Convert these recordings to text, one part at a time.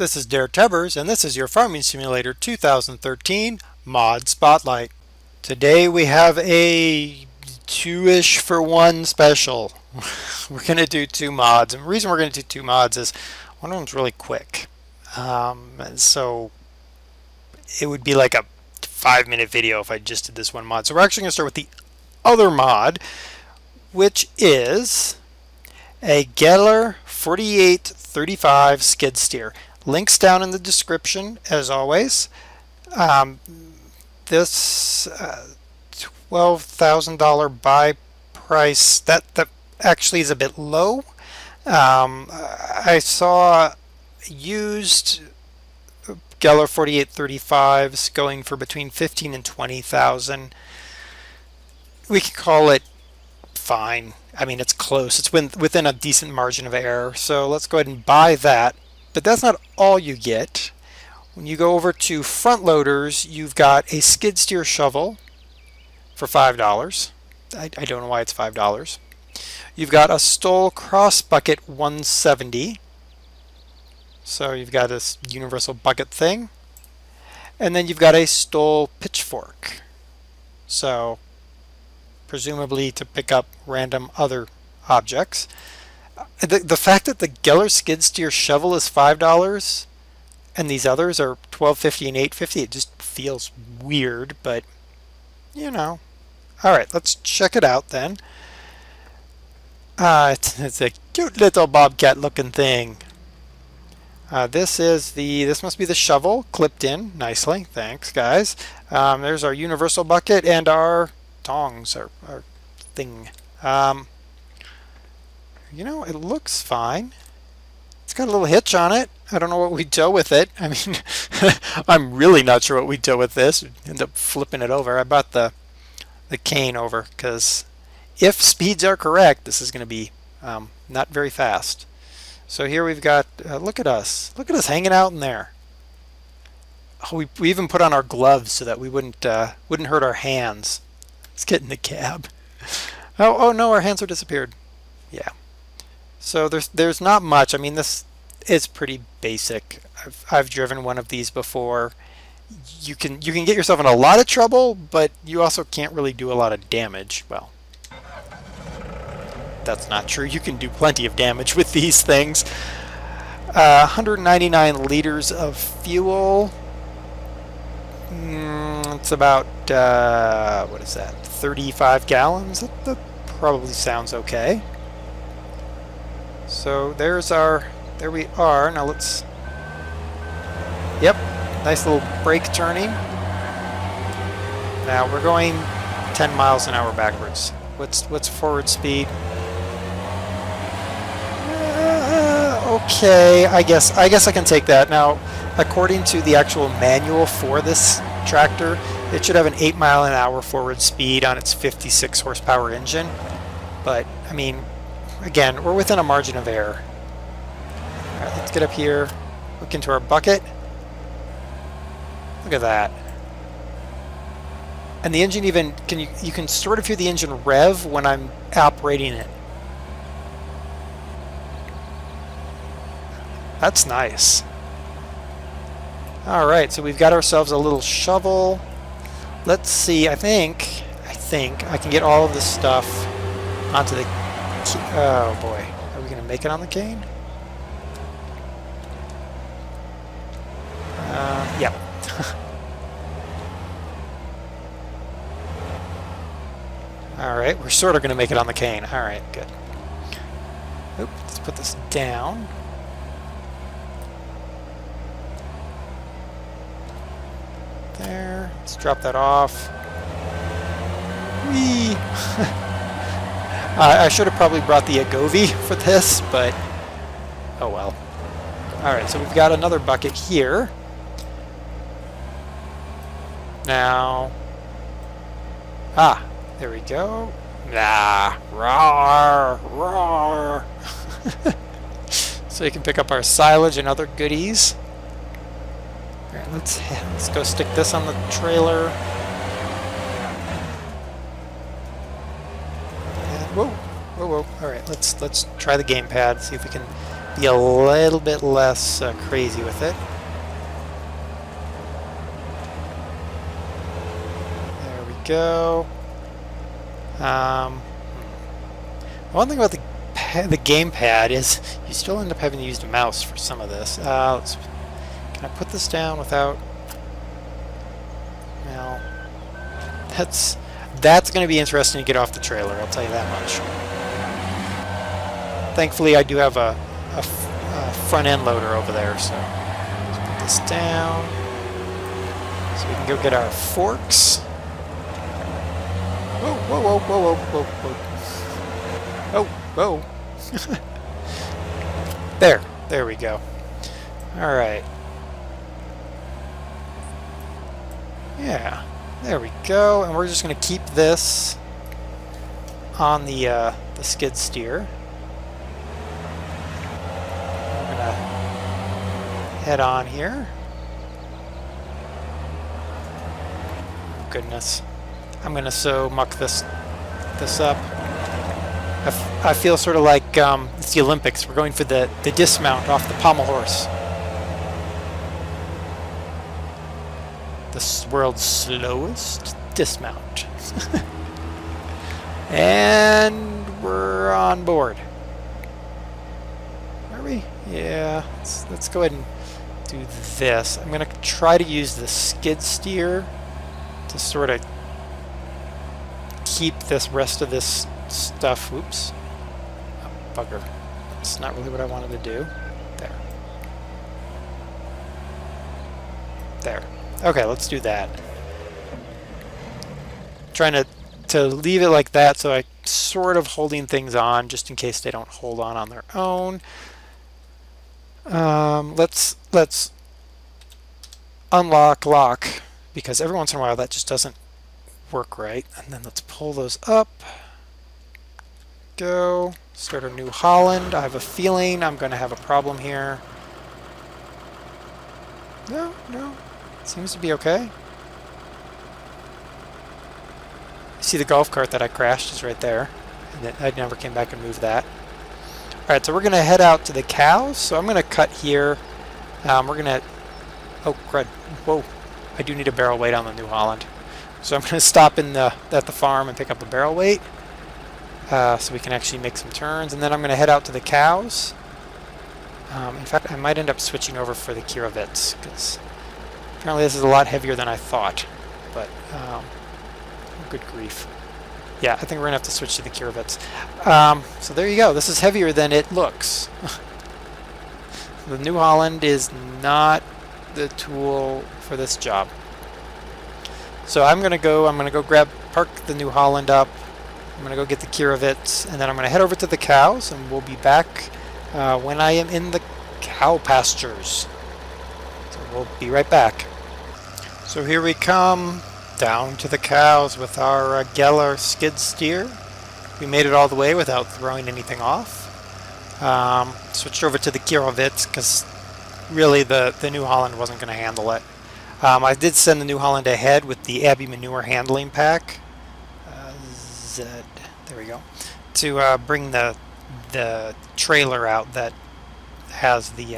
This is Dare Tebbers, and this is your Farming Simulator 2013 Mod Spotlight. Today we have a two-ish for one special. We're going to do two mods, and the reason we're going to do two mods is one of them's really quick. So it would be like a 5-minute video if I just did this one mod. So we're actually going to start with the other mod, which is a Gehl 4835 skid steer. Links down in the description, as always. This $12,000 buy price, that actually is a bit low. I saw used Gehl 4835s going for between 15 and 20,000. We can call it fine. I mean, it's close. It's within a decent margin of error. So let's go ahead and buy that. But that's not all you get. When you go over to front loaders, you've got a skid steer shovel for $5. I don't know why it's $5. You've got a Stoll cross bucket 170. So you've got this universal bucket thing. And then you've got a Stoll pitchfork. So presumably to pick up random other objects. The fact that the Gehl skid steer shovel is $5 and these others are $12.50 and $8.50, it just feels weird, but you know. All right, let's check it out then. It's a cute little bobcat looking thing. This must be the shovel clipped in nicely. Thanks, guys. There's our universal bucket and our tongs, our thing. You know, it looks fine. It's got a little hitch on it. I don't know what we'd do with it. I mean, I'm really not sure what we'd do with this. We'd end up flipping it over. I brought the cane over because if speeds are correct, this is going to be not very fast. So here we've got, look at us. Look at us hanging out in there. Oh, we even put on our gloves so that we wouldn't hurt our hands. Let's get in the cab. Oh no, our hands are disappeared. Yeah. So there's not much. I mean, this is pretty basic. I've driven one of these before. You can get yourself in a lot of trouble, but you also can't really do a lot of damage. Well, that's not true. You can do plenty of damage with these things. 199 liters of fuel. It's about what is that? 35 gallons. That probably sounds okay. So there we are. Now let's, yep, nice little brake turning. Now we're going 10 miles an hour backwards. What's forward speed? Okay, I guess I can take that. Now, according to the actual manual for this tractor, it should have an 8 mile an hour forward speed on its 56 horsepower engine. But I mean, again, we're within a margin of error. All right, let's get up here, look into our bucket. Look at that. And the engine even, you can sort of hear the engine rev when I'm operating it. That's nice. All right, so we've got ourselves a little shovel. Let's see, I think I can get all of this stuff onto the, oh boy, are we gonna make it on the cane? Yep. All right, we're sort of gonna make it on the cane. All right, good. Oop, let's put this down. There, let's drop that off. Whee! I should have probably brought the Agovi for this, but oh well. Alright, so we've got another bucket here. Now, there we go. Roar, roar. So you can pick up our silage and other goodies. Alright, let's go stick this on the trailer. And whoa. Alright, let's try the gamepad, see if we can be a little bit less crazy with it. There we go. One thing about the gamepad is you still end up having to use the mouse for some of this. Can I put this down without... Well, that's going to be interesting to get off the trailer, I'll tell you that much. Thankfully, I do have a front end loader over there, so let's put this down so we can go get our forks. Whoa, whoa, whoa, whoa, whoa, whoa, whoa. Oh, whoa. There we go. All right. Yeah, there we go. And we're just going to keep this on the skid steer. We're going to head on here. Oh, goodness. I'm going to so muck this up. I feel sort of like it's the Olympics. We're going for the dismount off the pommel horse. The world's slowest dismount. And we're on board. Are we? Yeah. Let's go ahead and do this. I'm going to try to use the skid steer to sort of keep this rest of this stuff. Oops. Oh, bugger. That's not really what I wanted to do. There. There. Okay, let's do that. Trying to leave it like that, so I sort of holding things on just in case they don't hold on their own. Let's unlock lock, because every once in a while that just doesn't work right. And then let's pull those up. Go. Start a New Holland. I have a feeling I'm going to have a problem here. No. Seems to be okay. See the golf cart that I crashed is right there. And I never came back and moved that. Alright, so we're going to head out to the cows. So I'm going to cut here. We're going to... Oh, crud. Whoa. I do need a barrel weight on the New Holland. So I'm going to stop at the farm and pick up a barrel weight. So we can actually make some turns. And then I'm going to head out to the cows. In fact, I might end up switching over for the Kirovits, because apparently this is a lot heavier than I thought. But, good grief. Yeah, I think we're going to have to switch to the Kirovits. So there you go. This is heavier than it looks. The New Holland is not the tool for this job. So I'm going to go park the New Holland up. I'm going to go get the Kirovits, and then I'm going to head over to the cows, and we'll be back when I am in the cow pastures. So we'll be right back. So here we come down to the cows with our Gehl skid steer. We made it all the way without throwing anything off. Switched over to the Kirovits because really the New Holland wasn't going to handle it. I did send the New Holland ahead with the Abbey Manure handling pack. There we go. To bring the trailer out that has the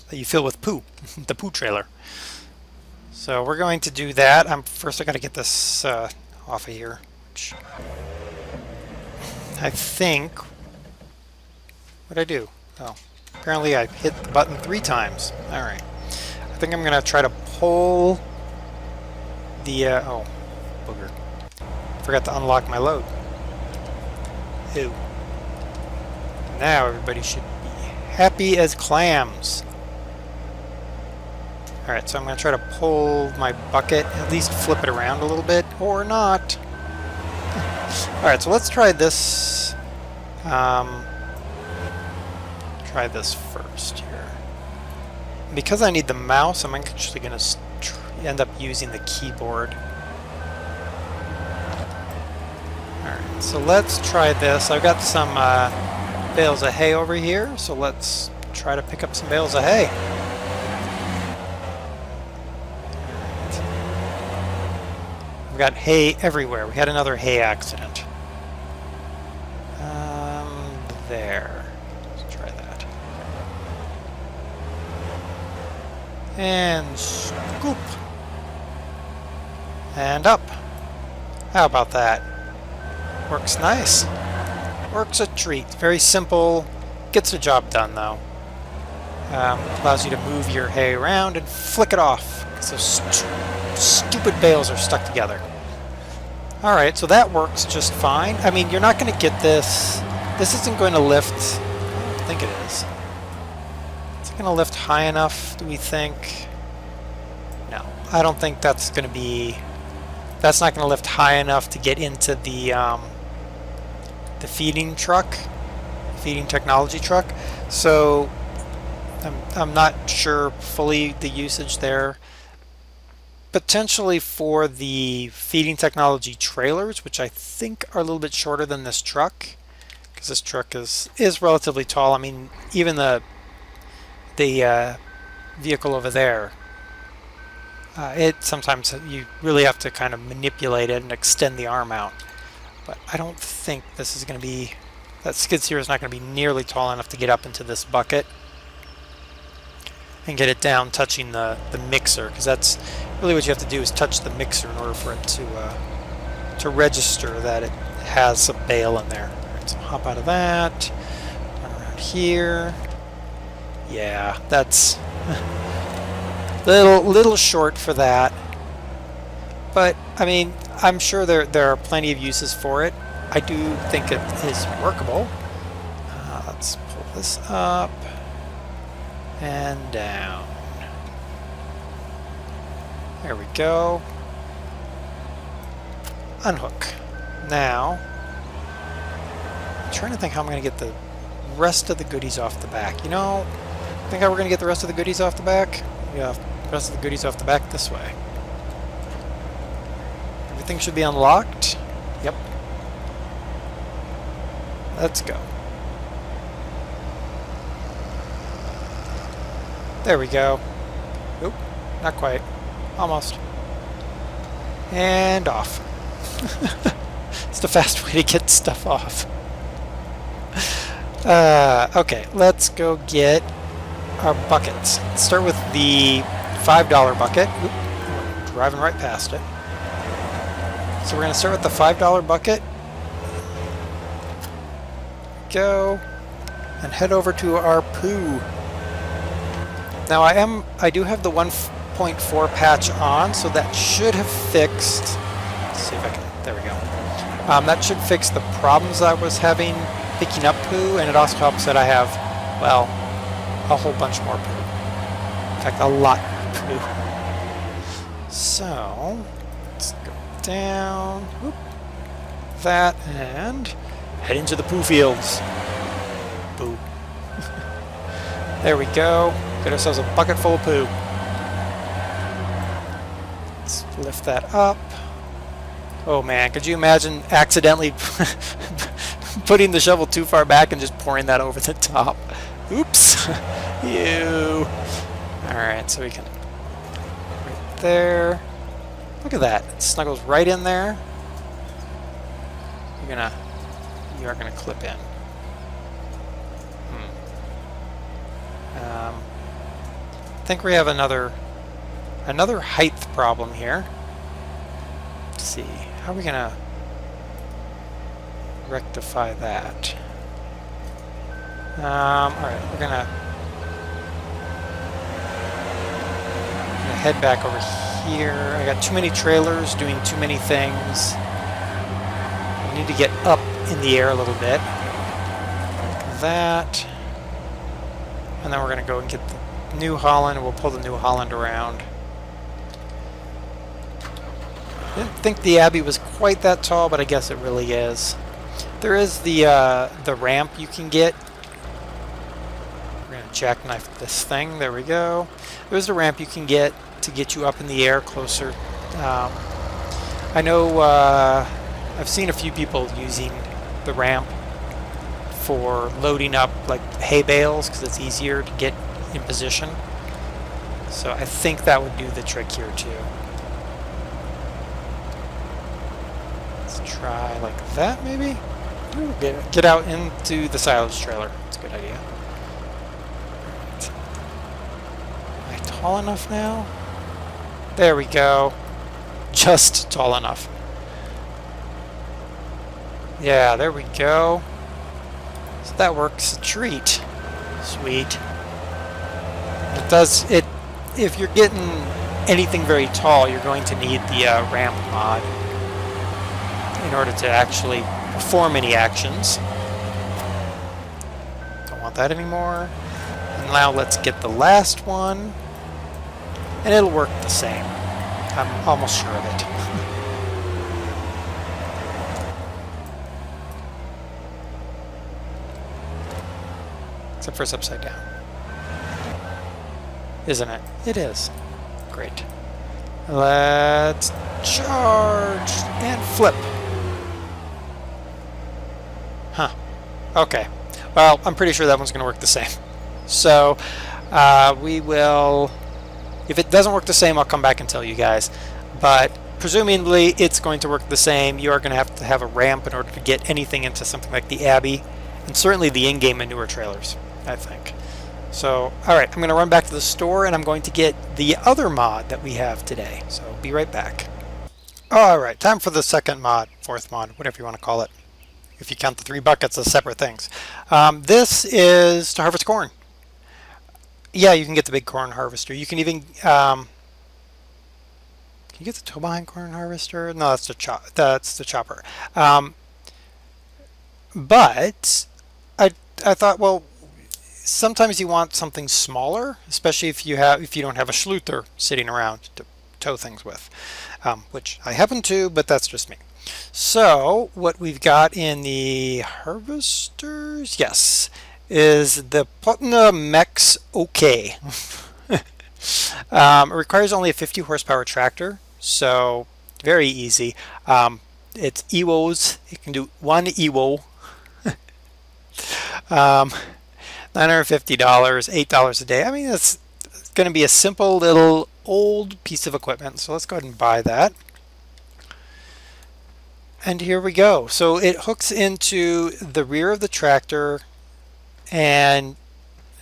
that you fill with poo, the poo trailer. So we're going to do that. First I got to get this off of here. I think, what'd I do? Oh, apparently I hit the button 3 times. All right. I think I'm gonna try to pull the oh, booger. Forgot to unlock my load. Ew. Now everybody should be happy as clams. Alright, so I'm going to try to pull my bucket, at least flip it around a little bit, or not. Alright, so let's try this. Try this first here. Because I need the mouse, I'm actually going to end up using the keyboard. Alright, so let's try this. I've got some bales of hay over here, so let's try to pick up some bales of hay. We've got hay everywhere. We had another hay accident. There. Let's try And scoop. And up. How about that? Works nice. Works a treat. Very simple. Gets the job done though. Allows you to move your hay around and flick it off. So stupid bales are stuck together. Alright, so that works just fine. I mean, you're not going to get this. This isn't going to lift. I don't think it is. Is it going to lift high enough, do we think? No. I don't think that's going to be... That's not going to lift high enough to get into the feeding truck. Feeding technology truck. So I'm not sure fully the usage there. Potentially for the feeding technology trailers, which I think are a little bit shorter than this truck, because this truck is relatively tall. I mean, even the vehicle over there, it sometimes you really have to kind of manipulate it and extend the arm out. But I don't think this is going to be, that skid steer is not going to be nearly tall enough to get up into this bucket and get it down touching the mixer, because that's really what you have to do, is touch the mixer in order for it to register that it has a bale in there. Alright, so hop out of that, turn around here. Yeah, that's little short for that. But I mean, I'm sure there are plenty of uses for it. I do think it is workable. Let's pull this up and down. There we go. Unhook. Now, I'm trying to think how I'm going to get the rest of the goodies off the back. You know, I think how we're going to get the rest of the goodies off the back? Yeah, the rest of the goodies off the back this way. Everything should be unlocked. Yep. Let's go. There we go. Oop, not quite. Almost. And off. It's the fast way to get stuff off. Okay, let's go get our buckets. Let's start with the $5 bucket. Oop, we're driving right past it. So we're going to start with the $5 bucket. Go. And head over to our poo. Now I do have the 1.4 patch on, so that should have fixed. Let's see if I can. There we go. That should fix the problems I was having picking up poo, and it also helps that I have, well, a whole bunch more poo. In fact, a lot of poo. So let's go down. Whoop, that, and head into the poo fields. Poo. There we go. Get ourselves a bucket full of poo. Let's lift that up. Oh man, could you imagine accidentally putting the shovel too far back and just pouring that over the top? Oops. Ew. Alright, so we can... Right there. Look at that. It snuggles right in there. You are gonna clip in. I think we have another height problem here. Let's see, how are we gonna rectify that? Alright, we're gonna head back over here. I got too many trailers doing too many things. I need to get up in the air a little bit. Like that. And then we're gonna go and get the New Holland, and we'll pull the New Holland around. Didn't think the Abbey was quite that tall, but I guess it really is. There is the ramp you can get. We're gonna jackknife this thing. There we go. There's the ramp you can get to get you up in the air closer. I know I've seen a few people using the ramp for loading up like hay bales because it's easier to get in position. So I think that would do the trick here too. Let's try like that maybe. Ooh, get out into the silage trailer. That's a good idea. Right. I tall enough now? There we go. Just tall enough. Yeah, there we go. So that works a treat. Sweet. It does it. If you're getting anything very tall, you're going to need the ramp mod in order to actually perform any actions. Don't want that anymore. And now let's get the last one, and it'll work the same. I'm almost sure of it. Except for it's upside down. Isn't it? It is. Great. Let's charge and flip. Huh. Okay. Well, I'm pretty sure that one's going to work the same. So, we will... If it doesn't work the same, I'll come back and tell you guys. But presumably, it's going to work the same. You are going to have a ramp in order to get anything into something like the Abbey, and certainly the in-game manure trailers, I think. So, alright, I'm going to run back to the store, and I'm going to get the other mod that we have today. So, be right back. Alright, time for the second mod, fourth mod, whatever you want to call it. If you count the 3 buckets as separate things. This is to harvest corn. Yeah, you can get the big corn harvester. You can even... can you get the tow-behind corn harvester? No, that's the chopper. But I thought, well, sometimes you want something smaller, especially if you don't have a Schluter sitting around to tow things with, which I happen to, but that's just me. So what we've got in the harvesters, yes, is the Pottinger Mex OK. It requires only a 50 horsepower tractor, so very easy. It's EWOs. It can do 1 EWO. $950, $8 a day. I mean, it's going to be a simple little old piece of equipment. So let's go ahead and buy that. And here we go. So it hooks into the rear of the tractor, and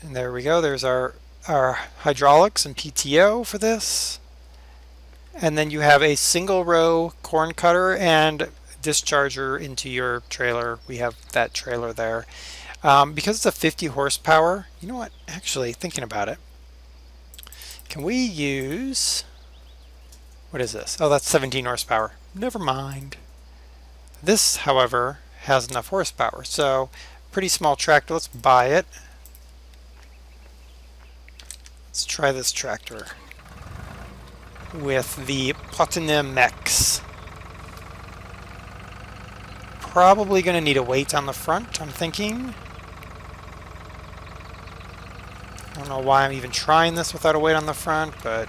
there we go. There's our hydraulics and PTO for this. And then you have a single row corn cutter and discharger into your trailer. We have that trailer there. Because it's a 50 horsepower, you know what? Actually, thinking about it, can we use... What is this? Oh, that's 17 horsepower. Never mind. This, however, has enough horsepower. So, pretty small tractor. Let's buy it. Let's try this tractor with the Pottinger Mex. Probably going to need a weight on the front, I'm thinking. I don't know why I'm even trying this without a weight on the front, but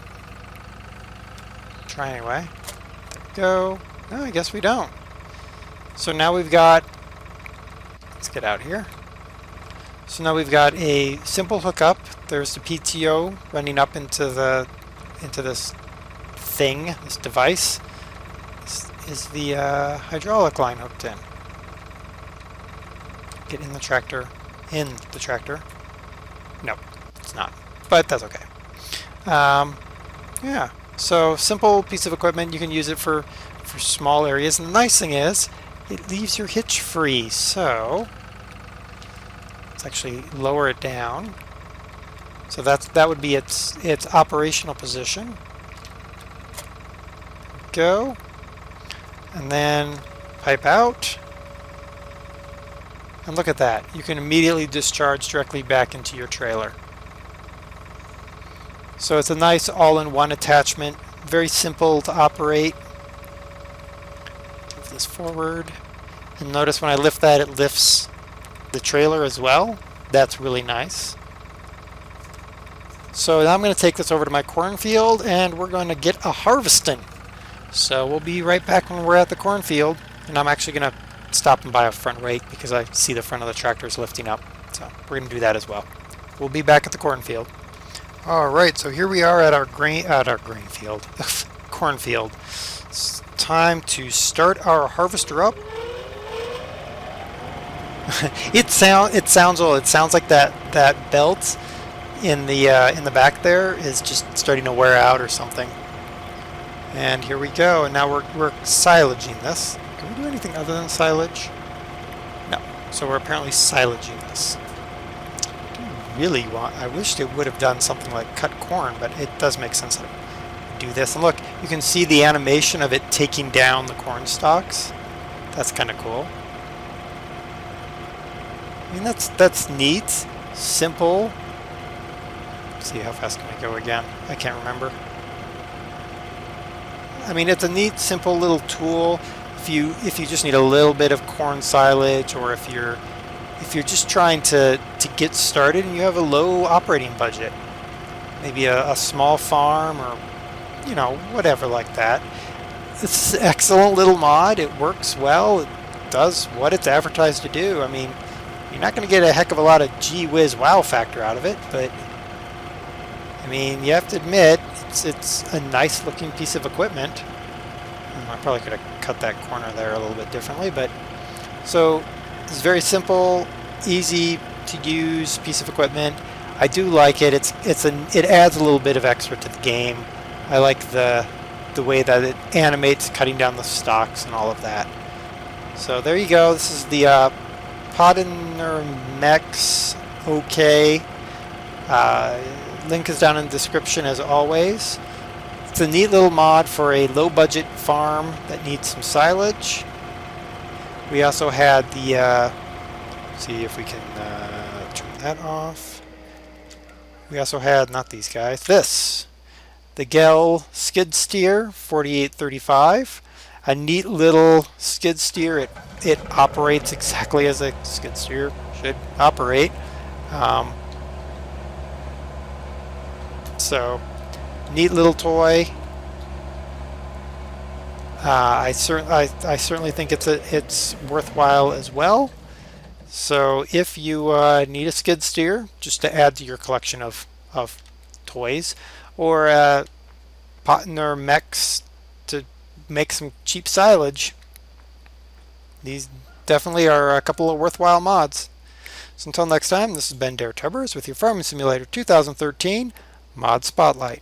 try anyway. There we go. No, I guess we don't. So now we've got, let's get out here. So now we've got a simple hookup. There's the PTO running up into this thing, this device. This is the hydraulic line hooked in. Get in the tractor. In the tractor. No, it's not. But that's okay. Yeah. So simple piece of equipment. You can use it for small areas. And the nice thing is, it leaves your hitch free. So let's actually lower it down. So that would be its operational position. Go. And then pipe out. And look at that. You can immediately discharge directly back into your trailer. So it's a nice all-in-one attachment. Very simple to operate. Move this forward. And notice when I lift that, it lifts the trailer as well. That's really nice. So now I'm going to take this over to my cornfield, and we're going to get a harvesting. So we'll be right back when we're at the cornfield, and I'm actually going to stop and buy a front rake because I see the front of the tractor is lifting up. So we're going to do that as well. We'll be back at the cornfield. All right, so here we are at our grain field, cornfield. It's time to start our harvester up. It sounds old. It sounds like that belt in the back there is just starting to wear out or something. And here we go. And now we're silaging this. Can we do anything other than silage? No. So we're apparently silaging this. Really want, I wish they would have done something like cut corn, but it does make sense to do this. And look, you can see the animation of it taking down the corn stalks. That's kind of cool. I mean, that's neat, simple. Let's see, how fast can I go again? I can't remember. I mean, it's a neat, simple little tool. If you just need a little bit of corn silage, or if you're just trying to get started and you have a low operating budget, maybe a small farm, or whatever like that. It's an excellent little mod. It works well. It does what it's advertised to do. I mean, you're not going to get a heck of a lot of gee whiz wow factor out of it, but I mean, you have to admit it's a nice looking piece of equipment. I probably could have cut that corner there a little bit differently, but so it's very simple, easy to use piece of equipment. I do like it. It adds a little bit of extra to the game. I like the way that it animates cutting down the stalks and all of that. So there you go. This is the Pottinger Mex OK. Link is down in the description as always. It's a neat little mod for a low budget farm that needs some silage. We also had the see if we can turn that off. We also had, not these guys, the Gehl skid steer 4835. A neat little skid steer. It operates exactly as a skid steer should operate. So neat little toy. I certainly think it's worthwhile as well. So if you need a skid steer just to add to your collection of toys, or Pottinger mechs to make some cheap silage, these definitely are a couple of worthwhile mods. So until next time, this has been Dare Tubbers with your Farming Simulator 2013 Mod Spotlight.